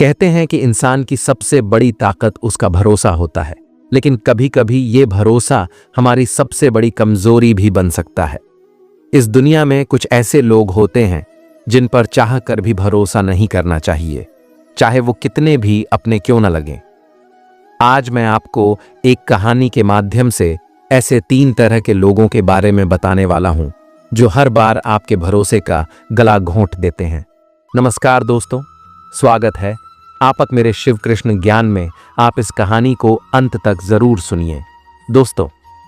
कहते हैं कि इंसान की सबसे बड़ी ताकत उसका भरोसा होता है, लेकिन कभी कभी ये भरोसा हमारी सबसे बड़ी कमजोरी भी बन सकता है। इस दुनिया में कुछ ऐसे लोग होते हैं जिन पर चाह कर भी भरोसा नहीं करना चाहिए, चाहे वो कितने भी अपने क्यों न लगें। आज मैं आपको एक कहानी के माध्यम से ऐसे 3 तरह के लोगों के बारे में बताने वाला हूं जो हर बार आपके भरोसे का गला घोंट देते हैं। नमस्कार दोस्तों, स्वागत है आपक मेरे शिव कृष्ण ज्ञान में। आप इस कहानी को अंत तक जरूर सुनिए। दोस्तों,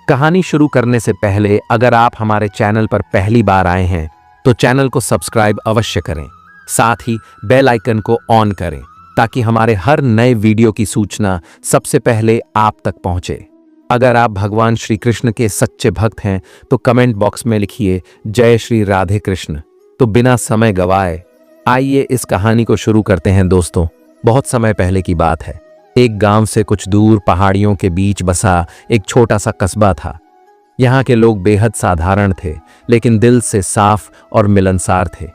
कहानी शुरू करने से पहले अगर आप हमारे चैनल पर पहली बार आए हैं तो चैनल को सब्सक्राइब अवश्य करें, साथ ही बेल आइकन को ऑन करें ताकि हमारे हर नए वीडियो की सूचना सबसे पहले आप तक पहुंचे। अगर आप भगवान श्री कृष्ण के सच्चे भक्त हैं तो कमेंट बॉक्स में लिखिए जय श्री राधे कृष्ण। तो बिना समय गवाए आइए इस कहानी को शुरू करते हैं। दोस्तों, बहुत समय पहले की बात है। एक गांव से कुछ दूर पहाड़ियों के बीच बसा एक छोटा सा कस्बा था। यहाँ के लोग बेहद साधारण थे, लेकिन दिल से साफ और मिलनसार थे।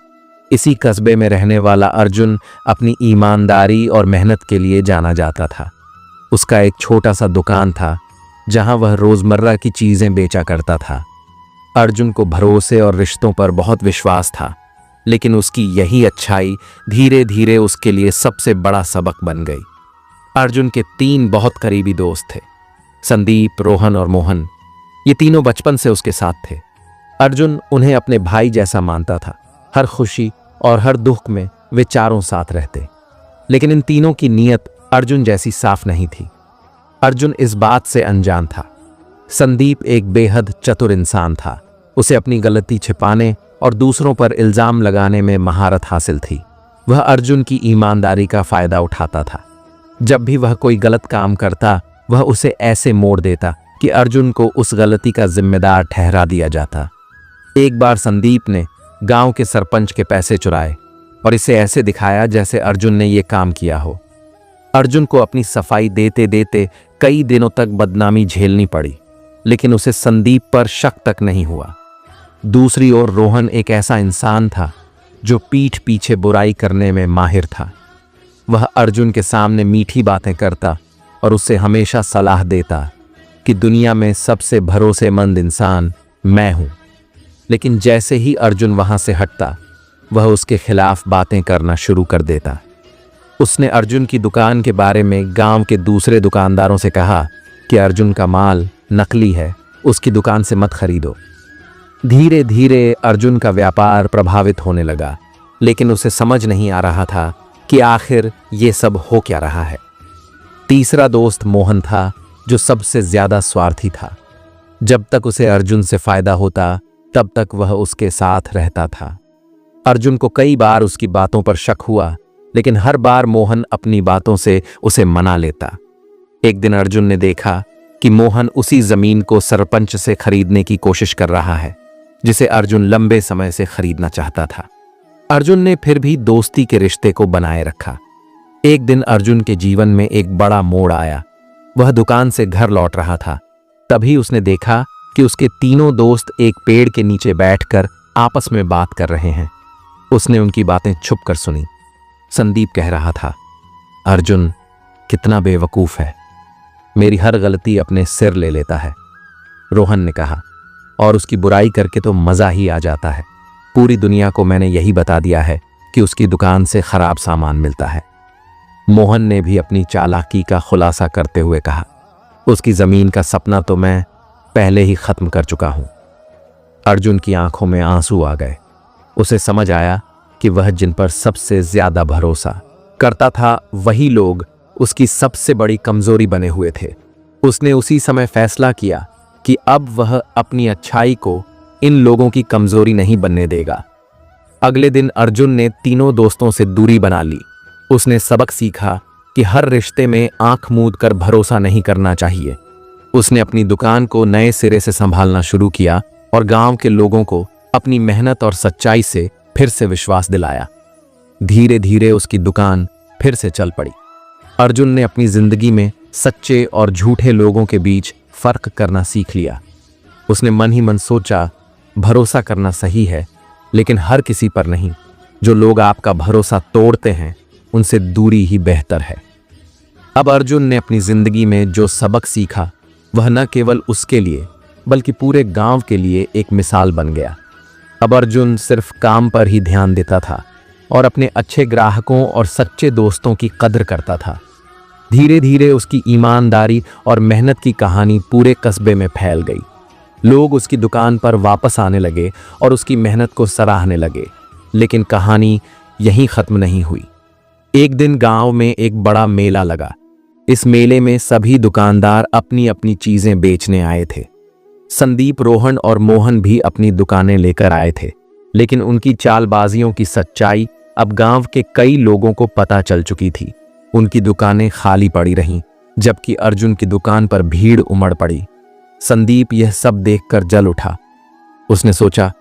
इसी कस्बे में रहने वाला अर्जुन अपनी ईमानदारी और मेहनत के लिए जाना जाता था। उसका एक छोटा सा दुकान था जहां वह रोजमर्रा की चीजें बेचा करता था। अर्जुन को भरोसे और रिश्तों पर बहुत विश्वास था, लेकिन उसकी यही अच्छाई धीरे धीरे उसके लिए सबसे बड़ा सबक बन गई। अर्जुन के 3 बहुत करीबी दोस्त थे, संदीप, रोहन और मोहन। ये तीनों बचपन से उसके साथ थे। अर्जुन उन्हें अपने भाई जैसा मानता था। हर खुशी और हर दुख में वे चारों साथ रहते। लेकिन इन तीनों की नीयत अर्जुन जैसी साफ नहीं थी। अर्जुन इस बात से अनजान था। संदीप एक बेहद चतुर इंसान था। उसे अपनी गलती छिपाने और दूसरों पर इल्जाम लगाने में महारत हासिल थी। वह अर्जुन की ईमानदारी का फायदा उठाता था। जब भी वह कोई गलत काम करता, वह उसे ऐसे मोड़ देता कि अर्जुन को उस गलती का जिम्मेदार ठहरा दिया जाता। एक बार संदीप ने गांव के सरपंच के पैसे चुराए और इसे ऐसे दिखाया जैसे अर्जुन ने यह काम किया हो। अर्जुन को अपनी सफाई देते देते कई दिनों तक बदनामी झेलनी पड़ी, लेकिन उसे संदीप पर शक तक नहीं हुआ। दूसरी ओर रोहन एक ऐसा इंसान था जो पीठ पीछे बुराई करने में माहिर था। वह अर्जुन के सामने मीठी बातें करता और उसे हमेशा सलाह देता कि दुनिया में सबसे भरोसेमंद इंसान मैं हूं। लेकिन जैसे ही अर्जुन वहां से हटता, वह उसके खिलाफ बातें करना शुरू कर देता। उसने अर्जुन की दुकान के बारे में गांव के दूसरे दुकानदारों से कहा कि अर्जुन का माल नकली है, उसकी दुकान से मत खरीदो। धीरे धीरे अर्जुन का व्यापार प्रभावित होने लगा, लेकिन उसे समझ नहीं आ रहा था कि आखिर ये सब हो क्या रहा है। तीसरा दोस्त मोहन था, जो सबसे ज्यादा स्वार्थी था। जब तक उसे अर्जुन से फायदा होता, तब तक वह उसके साथ रहता था। अर्जुन को कई बार उसकी बातों पर शक हुआ, लेकिन हर बार मोहन अपनी बातों से उसे मना लेता। एक दिन अर्जुन ने देखा कि मोहन उसी जमीन को सरपंच से खरीदने की कोशिश कर रहा है जिसे अर्जुन लंबे समय से खरीदना चाहता था। अर्जुन ने फिर भी दोस्ती के रिश्ते को बनाए रखा। एक दिन अर्जुन के जीवन में एक बड़ा मोड़ आया। वह दुकान से घर लौट रहा था। तभी उसने देखा कि उसके तीनों दोस्त एक पेड़ के नीचे बैठकर आपस में बात कर रहे हैं। उसने उनकी बातें छुप कर सुनी। संदीप कह रहा था, अर्जुन कितना बेवकूफ है, मेरी हर गलती अपने सिर ले लेता है। रोहन ने कहा, और उसकी बुराई करके तो मजा ही आ जाता है। पूरी दुनिया को मैंने यही बता दिया है कि उसकी दुकान से खराब सामान मिलता है। मोहन ने भी अपनी चालाकी का खुलासा करते हुए कहा, उसकी जमीन का सपना तो मैं पहले ही खत्म कर चुका हूं। अर्जुन की आंखों में आंसू आ गए। उसे समझ आया कि वह जिन पर सबसे ज्यादा भरोसा करता था, वही लोग उसकी सबसे बड़ी कमजोरी बने हुए थे। उसने उसी समय फैसला किया कि अब वह अपनी अच्छाई को इन लोगों की कमजोरी नहीं बनने देगा। अगले दिन अर्जुन ने तीनों दोस्तों से दूरी बना ली। उसने सबक सीखा कि हर रिश्ते में आंख मूंद कर भरोसा नहीं करना चाहिए। उसने अपनी दुकान को नए सिरे से संभालना शुरू किया और गांव के लोगों को अपनी मेहनत और सच्चाई से फिर से विश्वास दिलाया। धीरे धीरे उसकी दुकान फिर से चल पड़ी। अर्जुन ने अपनी जिंदगी में सच्चे और झूठे लोगों के बीच फर्क करना सीख लिया। उसने मन ही मन सोचा, भरोसा करना सही है, लेकिन हर किसी पर नहीं। जो लोग आपका भरोसा तोड़ते हैं, उनसे दूरी ही बेहतर है। अब अर्जुन ने अपनी जिंदगी में जो सबक सीखा वह न केवल उसके लिए बल्कि पूरे गांव के लिए एक मिसाल बन गया। अब अर्जुन सिर्फ काम पर ही ध्यान देता था और अपने अच्छे ग्राहकों और सच्चे दोस्तों की कदर करता था। धीरे धीरे उसकी ईमानदारी और मेहनत की कहानी पूरे कस्बे में फैल गई। लोग उसकी दुकान पर वापस आने लगे और उसकी मेहनत को सराहने लगे। लेकिन कहानी यहीं खत्म नहीं हुई। एक दिन गांव में एक बड़ा मेला लगा। इस मेले में सभी दुकानदार अपनी अपनी चीजें बेचने आए थे। संदीप, रोहन और मोहन भी अपनी दुकानें लेकर आए थे, लेकिन उनकी चालबाजियों की सच्चाई अब गांव के कई लोगों को पता चल चुकी थी। उनकी दुकानें खाली पड़ी रहीं, जबकि अर्जुन की दुकान पर भीड़ उमड़ पड़ी। संदीप यह सब देखकर जल उठा। उसने सोचा,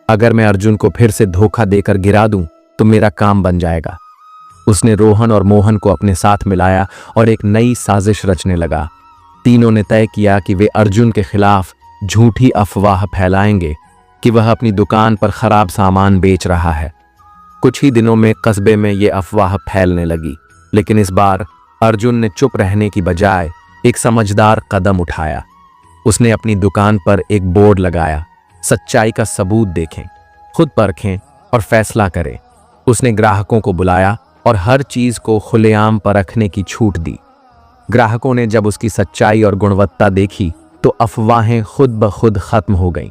अगर मैं अर्जुन को फिर से धोखा देकर गिरा दूं तो मेरा काम बन जाएगा। उसने रोहन और मोहन को अपने साथ मिलाया और एक नई साजिश रचने लगा। तीनों ने तय किया कि वे अर्जुन के खिलाफ झूठी अफवाह फैलाएंगे कि वह अपनी दुकान पर खराब सामान बेच रहा है। कुछ ही दिनों में कस्बे में ये अफवाह फैलने लगी, लेकिन इस बार अर्जुन ने चुप रहने की बजाय एक समझदार कदम उठाया। उसने अपनी दुकान पर एक बोर्ड लगाया, सच्चाई का सबूत देखें, खुद परखें और फैसला करें। उसने ग्राहकों को बुलाया और हर चीज को खुलेआम परखने की छूट दी। ग्राहकों ने जब उसकी सच्चाई और गुणवत्ता देखी तो अफवाहें खुद ब खुद खत्म हो गईं।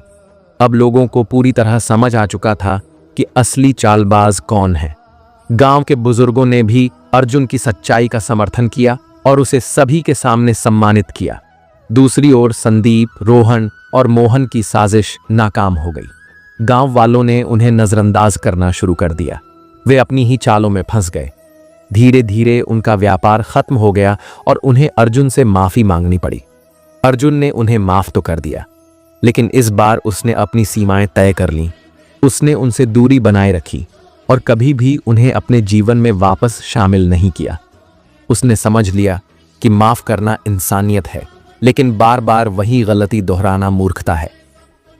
अब लोगों को पूरी तरह समझ आ चुका था कि असली चालबाज कौन है। गांव के बुजुर्गों ने भी अर्जुन की सच्चाई का समर्थन किया और उसे सभी के सामने सम्मानित किया। दूसरी ओर संदीप, रोहन और मोहन की साजिश नाकाम हो गई। गांव वालों ने उन्हें नजरअंदाज करना शुरू कर दिया। वे अपनी ही चालों में फंस गए। धीरे धीरे उनका व्यापार खत्म हो गया और उन्हें अर्जुन से माफी मांगनी पड़ी। अर्जुन ने उन्हें माफ तो कर दिया, लेकिन इस बार उसने अपनी सीमाएं तय कर लीं। उसने उनसे दूरी बनाए रखी और कभी भी उन्हें अपने जीवन में वापस शामिल नहीं किया। उसने समझ लिया कि माफ करना इंसानियत है, लेकिन बार बार वही गलती दोहराना मूर्खता है।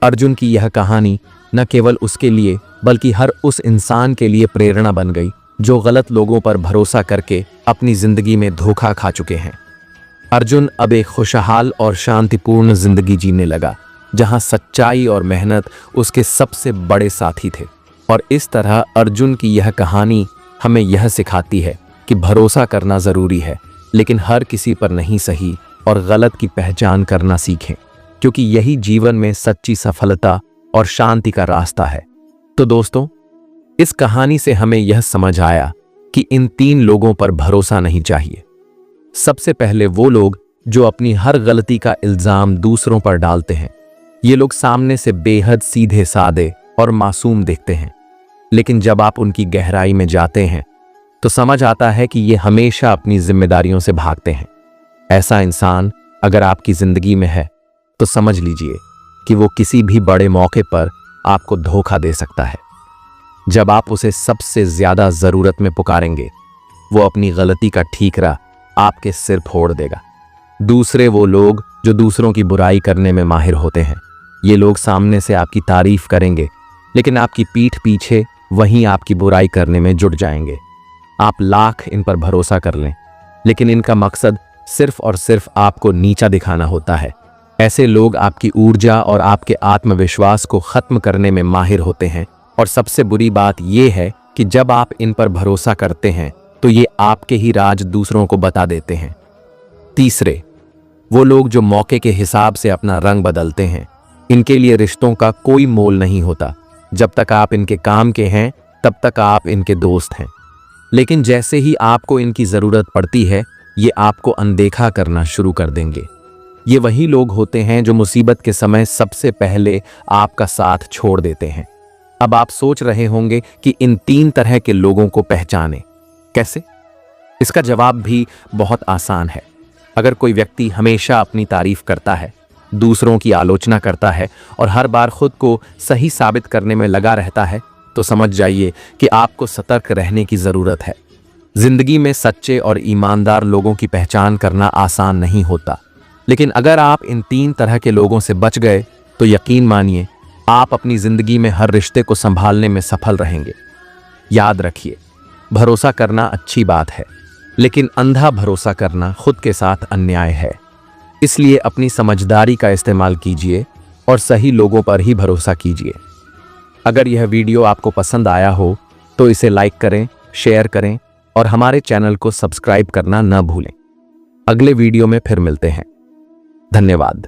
अर्जुन की यह कहानी न केवल उसके लिए बल्कि हर उस इंसान के लिए प्रेरणा बन गई जो गलत लोगों पर भरोसा करके अपनी जिंदगी में धोखा खा चुके हैं। अर्जुन अब एक खुशहाल और शांतिपूर्ण जिंदगी जीने लगा, जहां सच्चाई और मेहनत उसके सबसे बड़े साथी थे। और इस तरह अर्जुन की यह कहानी हमें यह सिखाती है कि भरोसा करना जरूरी है, लेकिन हर किसी पर नहीं सही और गलत की पहचान करना सीखें, क्योंकि यही जीवन में सच्ची सफलता और शांति का रास्ता है। तो दोस्तों, इस कहानी से हमें यह समझ आया कि इन तीन लोगों पर भरोसा नहीं चाहिए। सबसे पहले वो लोग जो अपनी हर गलती का इल्जाम दूसरों पर डालते हैं। ये लोग सामने से बेहद सीधे सादे और मासूम दिखते हैं, लेकिन जब आप उनकी गहराई में जाते हैं तो समझ आता है कि ये हमेशा अपनी जिम्मेदारियों से भागते हैं। ऐसा इंसान अगर आपकी जिंदगी में है तो समझ लीजिए कि वो किसी भी बड़े मौके पर आपको धोखा दे सकता है। जब आप उसे सबसे ज्यादा जरूरत में पुकारेंगे, वो अपनी गलती का ठीकरा आपके सिर फोड़ देगा। दूसरे वो लोग जो दूसरों की बुराई करने में माहिर होते हैं। ये लोग सामने से आपकी तारीफ करेंगे, लेकिन आपकी पीठ पीछे वहीं आपकी बुराई करने में जुट जाएंगे। आप लाख इन पर भरोसा कर लें, लेकिन इनका मकसद सिर्फ और सिर्फ आपको नीचा दिखाना होता है। ऐसे लोग आपकी ऊर्जा और आपके आत्मविश्वास को खत्म करने में माहिर होते हैं। और सबसे बुरी बात यह है कि जब आप इन पर भरोसा करते हैं तो ये आपके ही राज दूसरों को बता देते हैं। तीसरे, वो लोग जो मौके के हिसाब से अपना रंग बदलते हैं। इनके लिए रिश्तों का कोई मोल नहीं होता। जब तक आप इनके काम के हैं तब तक आप इनके दोस्त हैं, लेकिन जैसे ही आपको इनकी जरूरत पड़ती है ये आपको अनदेखा करना शुरू कर देंगे। ये वही लोग होते हैं जो मुसीबत के समय सबसे पहले आपका साथ छोड़ देते हैं। अब आप सोच रहे होंगे कि इन तीन तरह के लोगों को पहचानें कैसे? इसका जवाब भी बहुत आसान है। अगर कोई व्यक्ति हमेशा अपनी तारीफ करता है, दूसरों की आलोचना करता है और हर बार खुद को सही साबित करने में लगा रहता है, तो समझ जाइए कि आपको सतर्क रहने की जरूरत है। जिंदगी में सच्चे और ईमानदार लोगों की पहचान करना आसान नहीं होता, लेकिन अगर आप इन तीन तरह के लोगों से बच गए तो यकीन मानिए आप अपनी जिंदगी में हर रिश्ते को संभालने में सफल रहेंगे। याद रखिए, भरोसा करना अच्छी बात है, लेकिन अंधा भरोसा करना खुद के साथ अन्याय है। इसलिए अपनी समझदारी का इस्तेमाल कीजिए और सही लोगों पर ही भरोसा कीजिए। अगर यह वीडियो आपको पसंद आया हो तो इसे लाइक करें, शेयर करें और हमारे चैनल को सब्सक्राइब करना न भूलें। अगले वीडियो में फिर मिलते हैं। धन्यवाद।